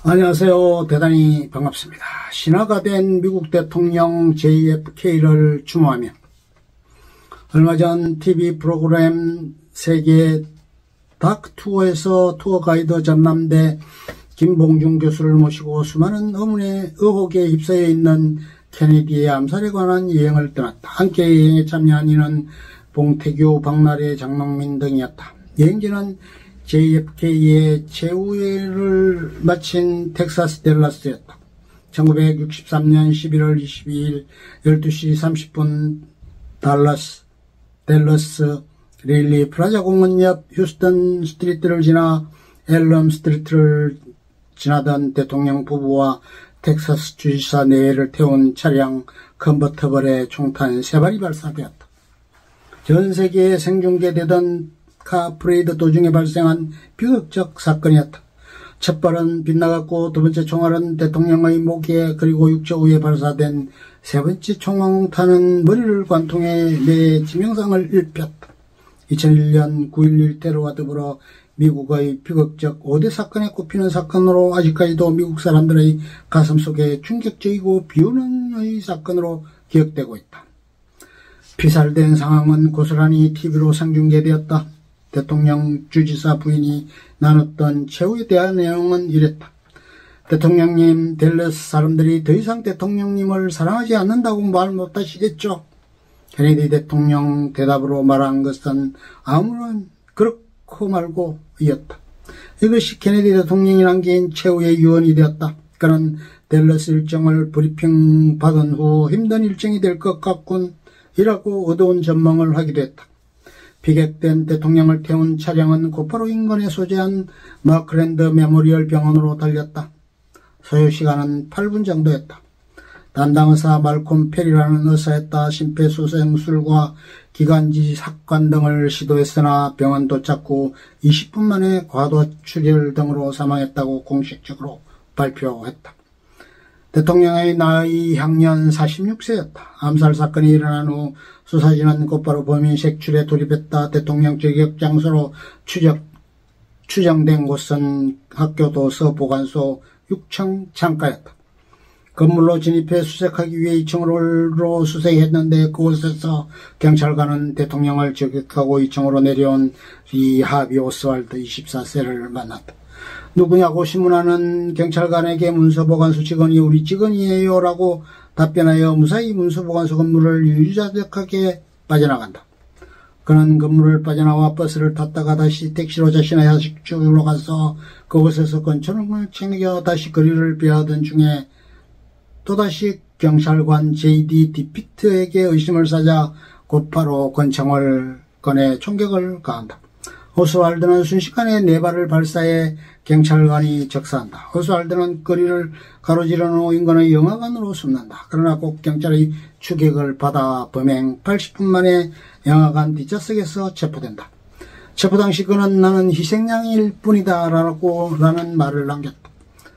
안녕하세요. 대단히 반갑습니다. 신화가 된 미국 대통령 JFK를 추모하며 얼마 전 TV 프로그램 세계 다크 투어에서 투어 가이드 전남대 김봉중 교수를 모시고 수많은 의혹에 휩싸여 있는 케네디의 암살에 관한 여행을 떠났다. 함께 여행에 참여한 이는 봉태규, 박나래, 장명민 등이었다. 여행지는 JFK의 최후회를 마친 텍사스 댈러스였다. 1963년 11월 22일 12시 30분 댈러스 릴리 플라자 공원 옆 휴스턴 스트리트를 지나 엘럼 스트리트를 지나던 대통령 부부와 텍사스 주지사 내외를 태운 차량 컨버터블의 총탄 3발이 발사되었다. 전 세계에 생중계되던 카 프레이드 도중에 발생한 비극적 사건이었다. 첫 발은 빗나갔고 두 번째 총알은 대통령의 목에 그리고 육체 위에 발사된 세 번째 총탄은 머리를 관통해 뇌에致命상을 입혔다. 2001년 9.11 테러와 더불어 미국의 비극적 5대 사건에 꼽히는 사건으로 아직까지도 미국 사람들의 가슴속에 충격적이고 비오는의 사건으로 기억되고 있다. 피살된 상황은 고스란히 TV로 생중계되었다. 대통령 주지사 부인이 나눴던 최후에 대한 내용은 이랬다. 대통령님, 댈러스 사람들이 더 이상 대통령님을 사랑하지 않는다고 말 못하시겠죠? 케네디 대통령 대답으로 말한 것은 아무런 그렇고 말고 이었다. 이것이 케네디 대통령이 남긴 최후의 유언이 되었다. 그는 댈러스 일정을 브리핑 받은 후 힘든 일정이 될 것 같군 이라고 어두운 전망을 하기도 했다. 피격된 대통령을 태운 차량은 곧바로 인근에 소재한 마클랜드 메모리얼 병원으로 달렸다. 소요 시간은 8분 정도였다. 담당 의사 말콤 페리라는 의사였다. 심폐소생술과 기관지 삭관 등을 시도했으나 병원 도착 후 20분 만에 과도출혈 등으로 사망했다고 공식적으로 발표했다. 대통령의 나이 향년 46세였다. 암살 사건이 일어난 후 수사진은 곧바로 범인 색출에 돌입했다. 대통령 저격 장소로 추정된 곳은 학교 도서 보관소 6층 창가였다. 건물로 진입해 수색하기 위해 2층으로 수색했는데 그곳에서 경찰관은 대통령을 저격하고 2층으로 내려온 리 하비 오스왈드 24세를 만났다. 누구냐고 신문하는 경찰관에게 문서보관소 직원이 우리 직원이에요 라고 답변하여 무사히 문서보관소 건물을 유유자적하게 빠져나간다. 그는 건물을 빠져나와 버스를 탔다가 다시 택시로 자신의 야식집으로 가서 그곳에서 권총을 챙겨 다시 거리를 비하던 중에 또다시 경찰관 J.D. 디피트에게 의심을 사자 곧바로 권총을 꺼내 총격을 가한다. 오스왈드는 순식간에 4발을 발사해 경찰관이 적사한다. 오스왈드는 거리를 가로지른 후 인근의 영화관으로 숨는다. 그러나 꼭 경찰의 추격을 받아 범행 80분 만에 영화관 뒷좌석에서 체포된다. 체포 당시 그는 나는 희생양일 뿐이다 라는 말을 남겼다.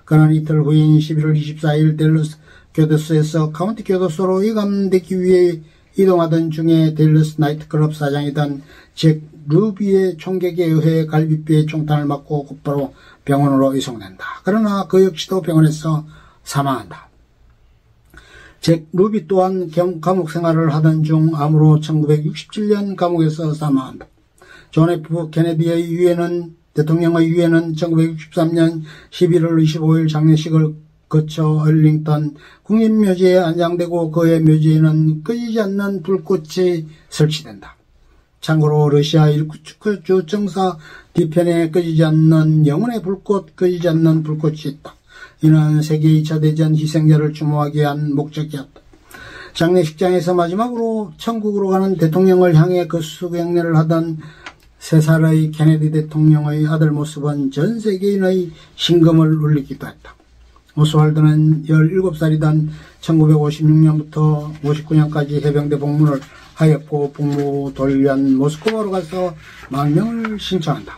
그는 이틀 후인 11월 24일 댈러스 교도소에서 카운티 교도소로 이감되기 위해 이동하던 중에 댈러스 나이트클럽 사장이던 잭 루비의 총격에 의해 갈비뼈에 총탄을 맞고 곧바로 병원으로 이송된다. 그러나 그 역시도 병원에서 사망한다. 잭 루비 또한 감옥 생활을 하던 중 암으로 1967년 감옥에서 사망한다. 존 F 케네디의 대통령의 유해는 1963년 11월 25일 장례식을 거쳐 얼링턴 국립묘지에 안장되고 그의 묘지에는 꺼지지 않는 불꽃이 설치된다. 참고로 러시아 이르쿠츠크 정사 뒤편에 꺼지지 않는 영혼의 불꽃, 꺼지지 않는 불꽃이 있다. 이는 세계 2차 대전 희생자를 추모하기 위한 목적이었다. 장례식장에서 마지막으로 천국으로 가는 대통령을 향해 거수경례를 하던 3살의 케네디 대통령의 아들 모습은 전 세계인의 심금을 울리기도 했다. 오스왈드는 17살이던 1956년부터 59년까지 해병대 복무를 하였고 복무 돌연 모스크바로 가서 망명을 신청한다.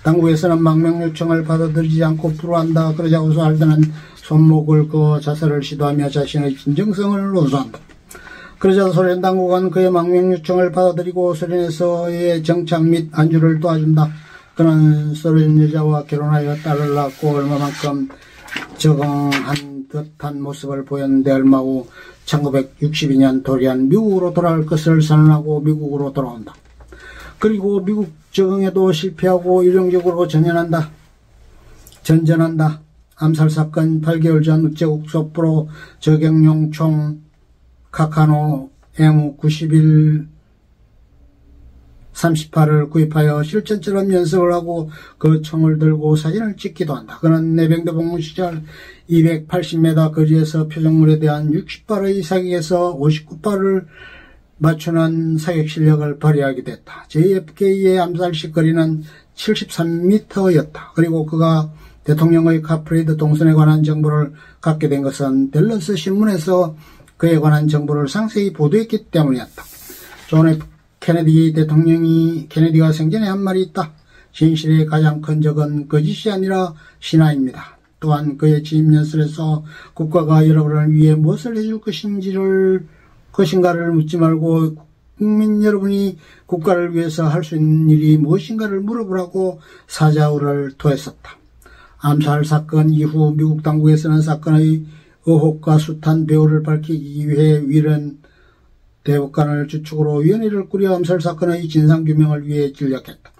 당국에서는 망명 요청을 받아들이지 않고 불허한다. 그러자 오스왈드는 손목을 그어 자살을 시도하며 자신의 진정성을 호소한다. 그러자 소련 당국은 그의 망명 요청을 받아들이고 소련에서의 정착 및 안주를 도와준다. 그는 소련 여자와 결혼하여 딸을 낳고 얼마만큼 적응한 듯한 모습을 보였는데 얼마 후 1962년 도리안 미국으로 돌아갈 것을 선언하고 미국으로 돌아온다. 그리고 미국 적응에도 실패하고 일용적으로 전전한다. 암살사건 8개월 전 우체국 속보로 저격용 총 카카노 M91 38을 구입하여 실전처럼 연습을 하고 그 총을 들고 사진을 찍기도 한다. 그는 내병대 복무 시절 280m 거리에서 표적물에 대한 60발의 사격에서 59발을 맞추는 사격 실력을 발휘하게 됐다. JFK의 암살식 거리는 73m였다. 그리고 그가 대통령의 카프레이드 동선에 관한 정보를 갖게 된 것은 댈러스 신문에서 그에 관한 정보를 상세히 보도했기 때문이었다. 존 F. 케네디가 생전에 한 말이 있다. 진실의 가장 큰 적은 거짓이 아니라 신화입니다. 또한 그의 취임 연설에서 국가가 여러분을 위해 무엇을 해줄 것인가를 묻지 말고 국민 여러분이 국가를 위해서 할 수 있는 일이 무엇인가를 물어보라고 사자우를 토했었다. 암살 사건 이후 미국 당국에서는 사건의 의혹과 숱한 배후를 밝히기 위해 윌은 대법관을 주축으로 위원회를 꾸려 암살 사건의 진상규명을 위해 진력했다.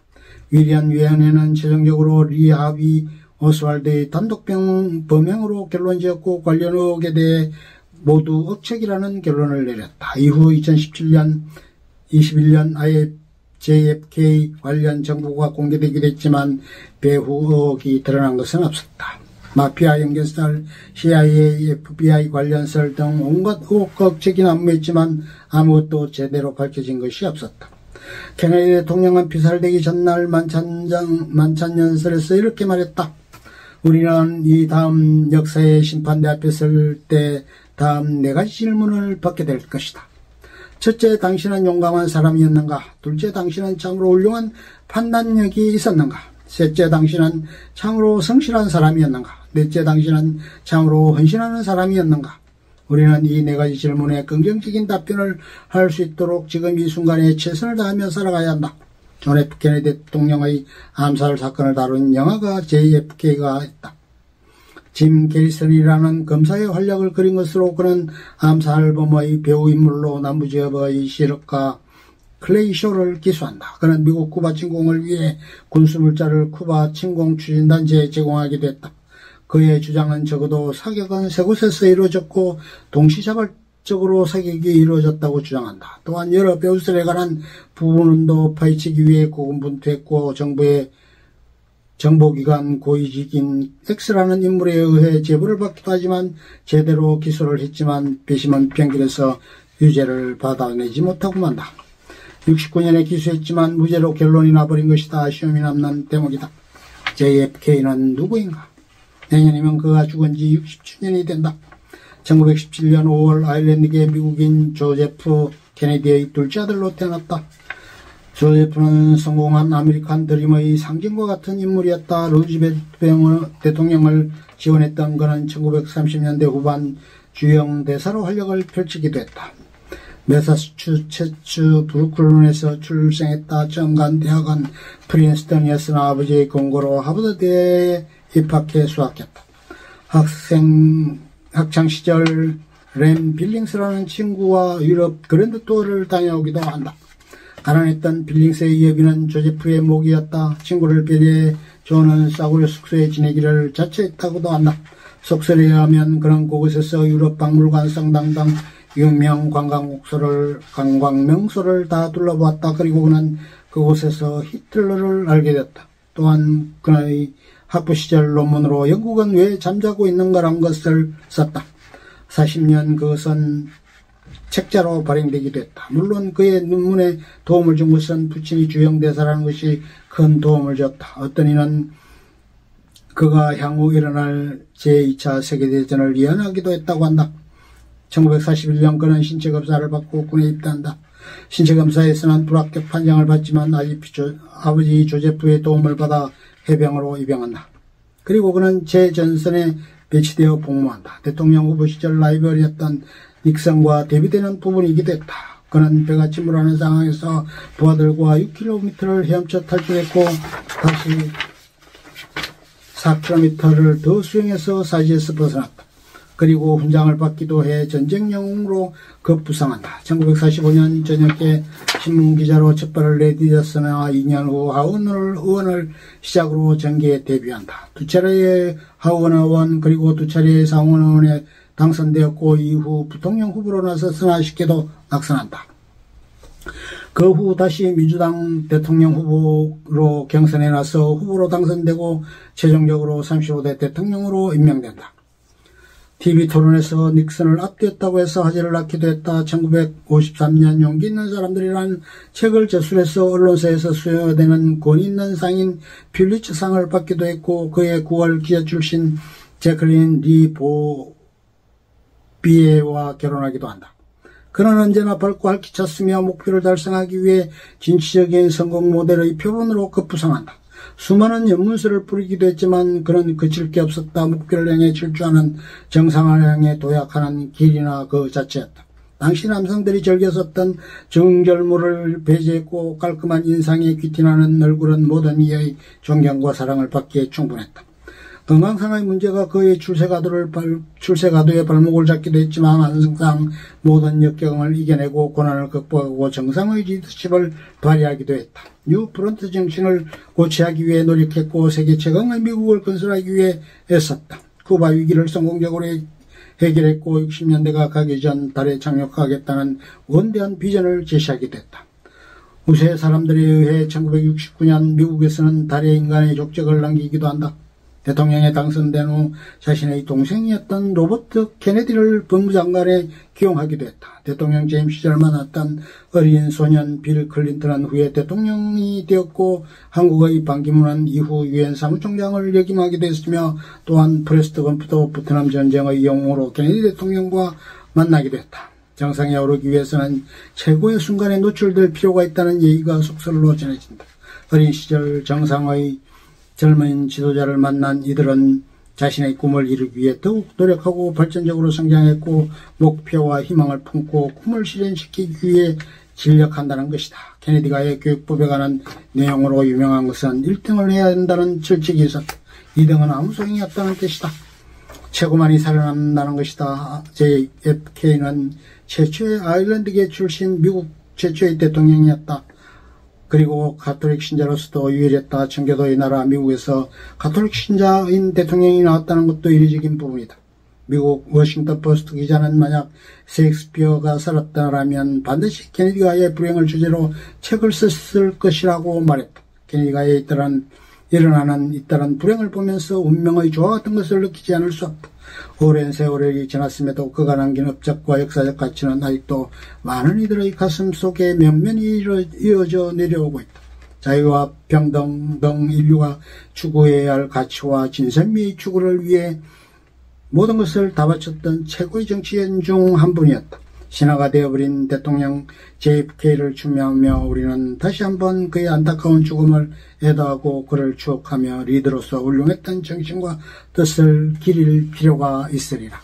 윌리안 위원회는 최종적으로 리 하비 오스왈드의 단독 범행으로 결론지었고 관련 의혹에 대해 모두 억측이라는 결론을 내렸다. 이후 2017년 21년 JFK 관련 정보가 공개되기도 했지만 배후 의혹이 드러난 것은 없었다. 마피아 연결설, CIA, FBI 관련설 등 온갖 의혹과 억측이 난무했지만 아무것도 제대로 밝혀진 것이 없었다. 케네디 대통령은 피살되기 전날 만찬연설에서 이렇게 말했다. 우리는 이 다음 역사의 심판대 앞에 설 때 다음 4가지 질문을 받게 될 것이다. 첫째, 당신은 용감한 사람이었는가? 둘째, 당신은 참으로 훌륭한 판단력이 있었는가? 셋째, 당신은 참으로 성실한 사람이었는가? 넷째, 당신은 참으로 헌신하는 사람이었는가? 우리는 이 4가지 질문에 긍정적인 답변을 할 수 있도록 지금 이 순간에 최선을 다하며 살아가야 한다. 존 F. 케네디 대통령의 암살 사건을 다룬 영화가 JFK가 했다. 짐 게리슨이라는 검사의 활약을 그린 것으로 그는 암살범의 배우 인물로 남부지역의 실업가 클레이 쇼를 기소한다. 그는 미국 쿠바 침공을 위해 군수물자를 쿠바 침공 추진단체에 제공하기도 했다. 그의 주장은 적어도 사격은 3곳에서 이루어졌고 동시자발적으로 사격이 이루어졌다고 주장한다. 또한 여러 배우설에 관한 부분도 파헤치기 위해 고군분투했고 정부의 정보기관 고위직인 X라는 인물에 의해 제보를 받기도 하지만 제대로 기소를 했지만 배심원 판결에서 유죄를 받아내지 못하고 만다. 69년에 기소했지만 무죄로 결론이 나버린 것이다. 아쉬움이 남는 대목이다. JFK는 누구인가? 내년이면 그가 죽은 지 60주년이 된다. 1917년 5월 아일랜드계 미국인 조제프 케네디의 둘째 아들로 태어났다. 조제프는 성공한 아메리칸 드림의 상징과 같은 인물이었다. 루즈벨트 대통령을 지원했던 그는 1930년대 후반 주영 대사로 활약을 펼치기도 했다. 매사추세츠 브루클린에서 출생했다. 처음 간 대학은 프린스턴이었으나 아버지의 권고로 하버드대에 입학해 수학했다. 학창시절 램 빌링스라는 친구와 유럽 그랜드 투어를 다녀오기도 한다. 가난했던 빌링스의 여비는 조제프의 목이었다. 친구를 배려해 존은 싸구려 숙소에 지내기를 자처했다고도 한다. 속설에 의하면 그런 그곳에서 유럽 박물관 성당 등 유명 관광명소를 다 둘러보았다. 그리고 그는 그곳에서 히틀러를 알게 됐다. 또한 그의 학부 시절 논문으로 영국은 왜 잠자고 있는가라는 것을 썼다. 40년 그것은 책자로 발행되기도 했다. 물론 그의 논문에 도움을 준 것은 부친이 주영대사라는 것이 큰 도움을 줬다. 어떤 이는 그가 향후 일어날 제2차 세계대전을 예언하기도 했다고 한다. 1941년 그는 신체검사를 받고 군에 입대한다. 신체검사에서는 불합격 판정을 받지만 아버지 조제프의 도움을 받아 해병으로 입영한다. 그리고 그는 제전선에 배치되어 복무한다. 대통령 후보 시절 라이벌이었던 닉슨과 대비되는 부분이기도 했다. 그는 배가 침몰하는 상황에서 부하들과 6km를 헤엄쳐 탈출했고 다시 4km를 더 수행해서 사지에서 벗어났다. 그리고 훈장을 받기도 해 전쟁 영웅으로 급부상한다. 1945년 저녁에 신문기자로 첫 발을 내디뎠으나 2년 후 하원 의원을 시작으로 정계에 데뷔한다. 두 차례의 하원 의원 그리고 두 차례의 상원 의원에 당선되었고 이후 부통령 후보로 나서서나 아쉽게도 낙선한다. 그 후 다시 민주당 대통령 후보로 경선에 나서 후보로 당선되고 최종적으로 35대 대통령으로 임명된다. TV토론에서 닉슨을 앞뒤었다고 해서 화제를 낳기도 했다. 1953년 용기 있는 사람들이라는 책을 저술해서 언론사에서 수여되는 권위 있는 상인 퓰리처상을 받기도 했고 그의 9월 기자 출신 제클린 리 보비에와 결혼하기도 한다. 그는 언제나 밝고 활기찼으며 목표를 달성하기 위해 진취적인 성공 모델의 표본으로 급부상한다. 수많은 연문서를 뿌리기도 했지만 그는 그칠 게 없었다. 목표를 향해 질주하는 정상을 향해 도약하는 길이나 그 자체였다. 당시 남성들이 즐겨 썼던 정결모를 배제했고 깔끔한 인상에 귀티나는 얼굴은 모든 이의 존경과 사랑을 받기에 충분했다. 건강상의 문제가 그의 출세가도의 발목을 잡기도 했지만 항상 모든 역경을 이겨내고 고난을 극복하고 정상의 리더십을 발휘하기도 했다. 뉴 프론트 정신을 고취하기 위해 노력했고 세계 최강의 미국을 건설하기 위해 애썼다. 쿠바 위기를 성공적으로 해결했고 60년대가 가기 전 달에 착륙하겠다는 원대한 비전을 제시하기도 했다. 우세 사람들에 의해 1969년 미국에서는 달에 인간의 족적을 남기기도 한다. 대통령에 당선된 후 자신의 동생이었던 로버트 케네디를 법무장관에 기용하기도 했다. 대통령 재임 시절 만났던 어린 소년 빌 클린턴은 후에 대통령이 되었고 한국의 반기문은 이후 유엔 사무총장을 역임하기도 했으며 또한 프레스트 검프도 베트남 전쟁의 영웅으로 케네디 대통령과 만나기도 했다. 정상에 오르기 위해서는 최고의 순간에 노출될 필요가 있다는 얘기가 속설로 전해진다. 어린 시절 정상의 젊은 지도자를 만난 이들은 자신의 꿈을 이루기 위해 더욱 노력하고 발전적으로 성장했고 목표와 희망을 품고 꿈을 실현시키기 위해 진력한다는 것이다. 케네디가의 교육법에 관한 내용으로 유명한 것은 1등을 해야 한다는 철칙이 있었다. 2등은 아무 소용이 없다는 뜻이다. 최고만이 살아남는다는 것이다. JFK는 최초의 아일랜드계 출신 미국 최초의 대통령이었다. 그리고 가톨릭 신자로서도 유일했다. 청교도의 나라 미국에서 가톨릭 신자인 대통령이 나왔다는 것도 이례적인 부분이다. 미국 워싱턴 포스트 기자는 만약 셰익스피어가 살았다라면 반드시 케네디가의 불행을 주제로 책을 썼을 것이라고 말했다. 케네디가의 일어나는 잇따른 불행을 보면서 운명의 조화 같은 것을 느끼지 않을 수 없다. 오랜 세월이 지났음에도 그가 남긴 업적과 역사적 가치는 아직도 많은 이들의 가슴 속에 면면히 이어져 내려오고 있다. 자유와 평등 등 인류가 추구해야 할 가치와 진선미의 추구를 위해 모든 것을 다 바쳤던 최고의 정치인 중 한 분이었다. 신화가 되어버린 대통령 JFK를 추모하며 우리는 다시 한번 그의 안타까운 죽음을 애도하고 그를 추억하며 리더로서 훌륭했던 정신과 뜻을 기릴 필요가 있으리라.